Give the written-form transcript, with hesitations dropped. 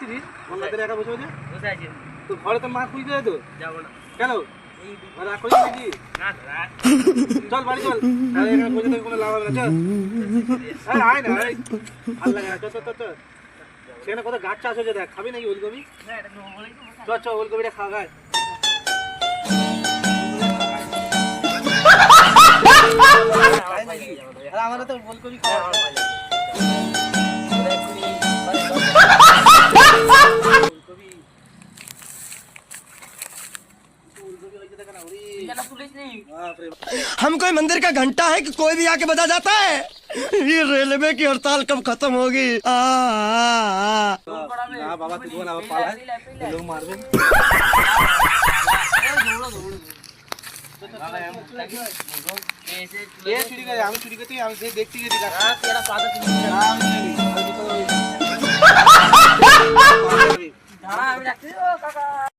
দেখছিস রাতের একা বসে বসে বসে আছি তো ঘরে তো মা খুঁজতে যায় তো যাবো না কেন এই রাগ করিস নাকি না রাখ চল বাড়ি চল তাহলে এখানে বসে থেকে কোনো লাভ হবে না চল আরে আয় না আয় ভালো লাগে না চল চল চল সেখানে কত গাছ চাষ হয়েছে দেখ খাবি নাকি ওলকপি না এটা তো বলেই তো বসে চল চল ওলকপিটা খা গায় আরে আমারও তো ওলকপি খাওয়া हम कोई मंदिर का घंटा है कि कोई भी आके बजा जाता है। ये रेलवे की हड़ताल कब खत्म होगी? না বাবা তুই না পালা লোক মারবে এ চুরি করে আমি চুরি করতে আমি দেখতে গেছি আমি রাখছি ও কাকা